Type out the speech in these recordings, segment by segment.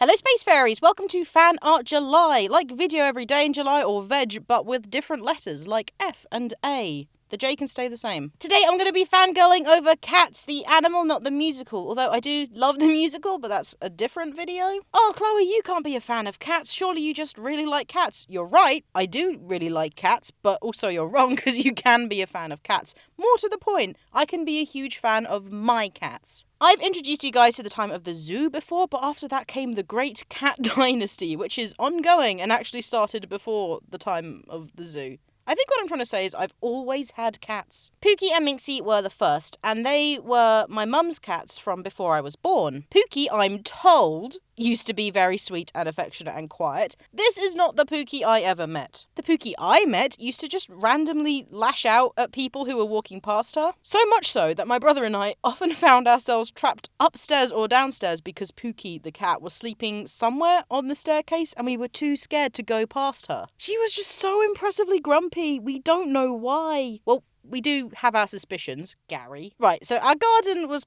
Hello Space Fairies, welcome to Fan Art July, like video every day in July or veg but with different letters like F and A. The J can stay the same. Today I'm going to be fangirling over Cats, the animal, not the musical, although I do love the musical, but that's a different video. Oh, Chloe, you can't be a fan of cats, surely you just really like cats. You're right, I do really like cats, but also you're wrong because you can be a fan of cats. More to the point, I can be a huge fan of my cats. I've introduced you guys to the time of the zoo before, but after that came the Great Cat Dynasty, which is ongoing and actually started before the time of the zoo. I think what I'm trying to say is I've always had cats. Pookie and Minxie were the first, and they were my mum's cats from before I was born. Pookie, I'm told, used to be very sweet and affectionate and quiet. This is not the Pookie I ever met. The Pookie I met used to just randomly lash out at people who were walking past her. So much so that my brother and I often found ourselves trapped upstairs or downstairs because Pookie, the cat, was sleeping somewhere on the staircase and we were too scared to go past her. She was just so impressively grumpy. We don't know why. Well, we do have our suspicions, Gary. Right, so our garden was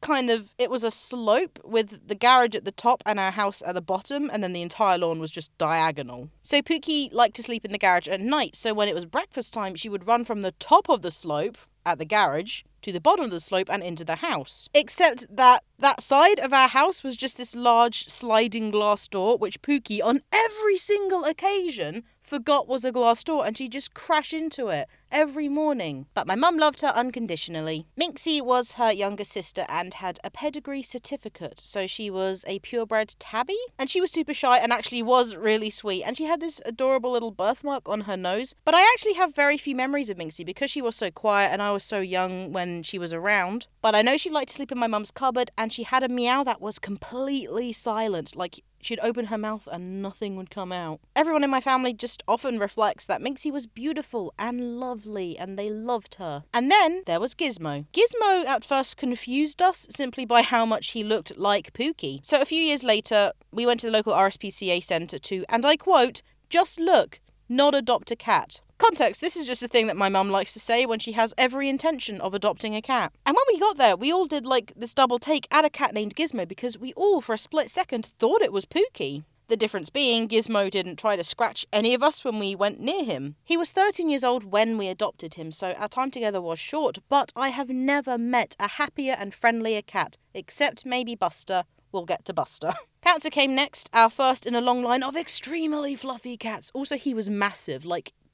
it was a slope with the garage at the top and our house at the bottom, and then the entire lawn was just diagonal. So Pookie liked to sleep in the garage at night, so when it was breakfast time, she would run from the top of the slope at the garage to the bottom of the slope and into the house. Except that side of our house was just this large sliding glass door, which Pookie, on every single occasion, forgot was a glass door and she'd just crash into it every morning. But my mum loved her unconditionally. Minxie was her younger sister and had a pedigree certificate, so she was a purebred tabby, and she was super shy and actually was really sweet, and she had this adorable little birthmark on her nose. But I actually have very few memories of Minxie because she was so quiet and I was so young when she was around. But I know she liked to sleep in my mum's cupboard, and she had a meow that was completely silent, like she'd open her mouth and nothing would come out. Everyone in my family just often reflects that Minxie was beautiful and lovely and they loved her. And then there was Gizmo. Gizmo at first confused us simply by how much he looked like Pookie. So a few years later, we went to the local RSPCA centre to, and I quote, "just look, not adopt a cat." Context, this is just a thing that my mum likes to say when she has every intention of adopting a cat. And when we got there, we all did this double take at a cat named Gizmo because we all, for a split second, thought it was Pookie. The difference being, Gizmo didn't try to scratch any of us when we went near him. He was 13 years old when we adopted him, so our time together was short, but I have never met a happier and friendlier cat, except maybe Buster. We'll get to Buster. Pouncer came next, our first in a long line of extremely fluffy cats. Also, he was massive,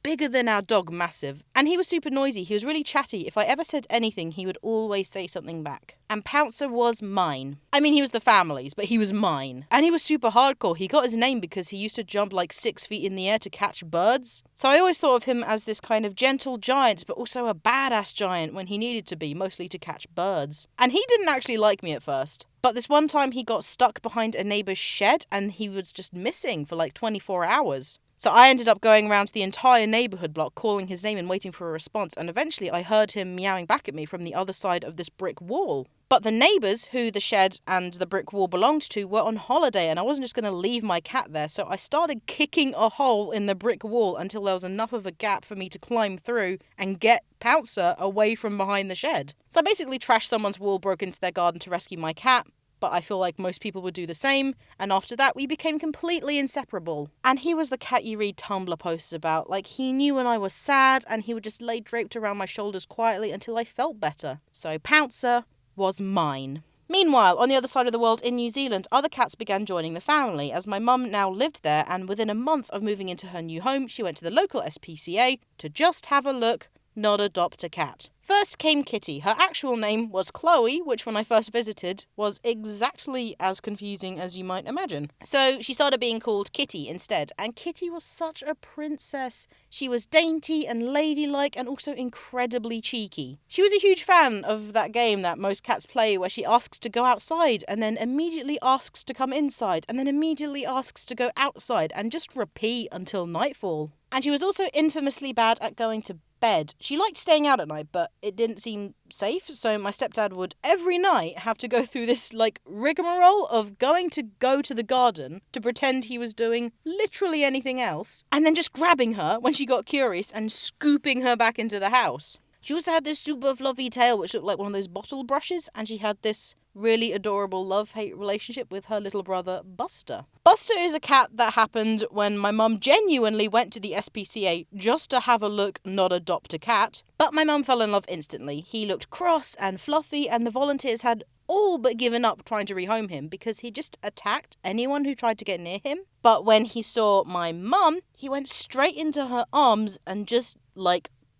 bigger than our dog, massive. And he was super noisy. He was really chatty. If I ever said anything, he would always say something back. And Pouncer was mine. I mean, he was the family's, but he was mine. And he was super hardcore. He got his name because he used to jump 6 feet in the air to catch birds. So I always thought of him as this kind of gentle giant, but also a badass giant when he needed to be, mostly to catch birds. And he didn't actually like me at first. But this one time he got stuck behind a neighbour's shed and he was just missing for 24 hours. So I ended up going around the entire neighbourhood block calling his name and waiting for a response, and eventually I heard him meowing back at me from the other side of this brick wall. But the neighbours who the shed and the brick wall belonged to were on holiday, and I wasn't just going to leave my cat there, so I started kicking a hole in the brick wall until there was enough of a gap for me to climb through and get Pouncer away from behind the shed. So I basically trashed someone's wall, broke into their garden to rescue my cat, but I feel like most people would do the same, and after that we became completely inseparable. And he was the cat you read Tumblr posts about. He knew when I was sad, and he would just lay draped around my shoulders quietly until I felt better. So Pouncer was mine. Meanwhile, on the other side of the world in New Zealand, other cats began joining the family, as my mum now lived there, and within a month of moving into her new home, she went to the local SPCA to just have a look, not adopt a cat. First came Kitty. Her actual name was Chloe, which when I first visited was exactly as confusing as you might imagine. So she started being called Kitty instead, and Kitty was such a princess. She was dainty and ladylike and also incredibly cheeky. She was a huge fan of that game that most cats play where she asks to go outside and then immediately asks to come inside and then immediately asks to go outside and just repeat until nightfall. And she was also infamously bad at going to bed. She liked staying out at night, but it didn't seem safe, so my stepdad would every night have to go through this rigmarole of go to the garden to pretend he was doing literally anything else, and then just grabbing her when she got curious and scooping her back into the house. She also had this super fluffy tail which looked like one of those bottle brushes, and she had this really adorable love-hate relationship with her little brother, Buster. Buster is a cat that happened when my mum genuinely went to the SPCA just to have a look, not adopt a cat. But my mum fell in love instantly. He looked cross and fluffy, and the volunteers had all but given up trying to rehome him because he just attacked anyone who tried to get near him. But when he saw my mum, he went straight into her arms and just,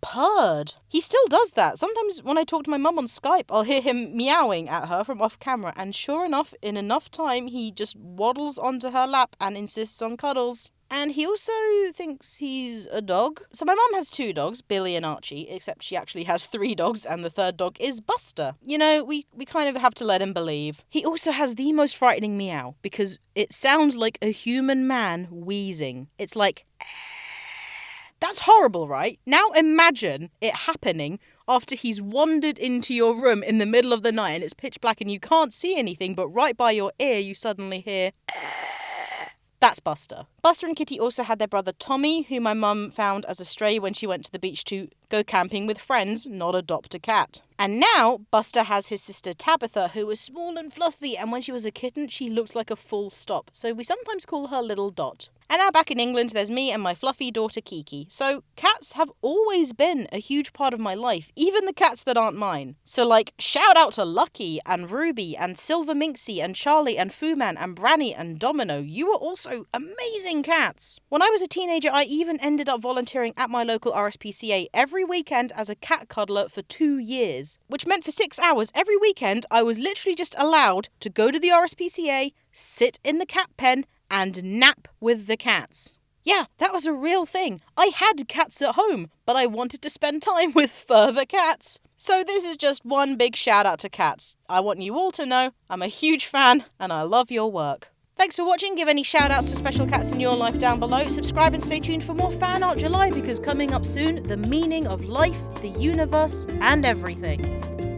purred. He still does that. Sometimes when I talk to my mum on Skype, I'll hear him meowing at her from off camera, and sure enough, in enough time, he just waddles onto her lap and insists on cuddles. And he also thinks he's a dog. So my mum has 2 dogs, Billy and Archie, except she actually has 3 dogs, and the 3rd dog is Buster. You know, we kind of have to let him believe. He also has the most frightening meow, because it sounds like a human man wheezing. It's like... That's horrible, right? Now imagine it happening after he's wandered into your room in the middle of the night and it's pitch black and you can't see anything, but right by your ear you suddenly hear... That's Buster. Buster and Kitty also had their brother Tommy, who my mum found as a stray when she went to the beach to go camping with friends, not adopt a cat. And now Buster has his sister Tabitha, who is small and fluffy, and when she was a kitten she looked like a full stop, so we sometimes call her Little Dot. And now back in England, there's me and my fluffy daughter Kiki. So cats have always been a huge part of my life, even the cats that aren't mine. So shout out to Lucky and Ruby and Silver Minxie and Charlie and Fooman and Branny and Domino. You were also amazing cats. When I was a teenager, I even ended up volunteering at my local RSPCA every weekend as a cat cuddler for 2 years, which meant for 6 hours every weekend, I was literally just allowed to go to the RSPCA, sit in the cat pen, and nap with the cats. Yeah, that was a real thing. I had cats at home, but I wanted to spend time with further cats. So this is just one big shout out to cats. I want you all to know I'm a huge fan and I love your work. Thanks for watching. Give any shout outs to special cats in your life down below. Subscribe and stay tuned for more Fan Art July, because coming up soon, the meaning of life, the universe, and everything.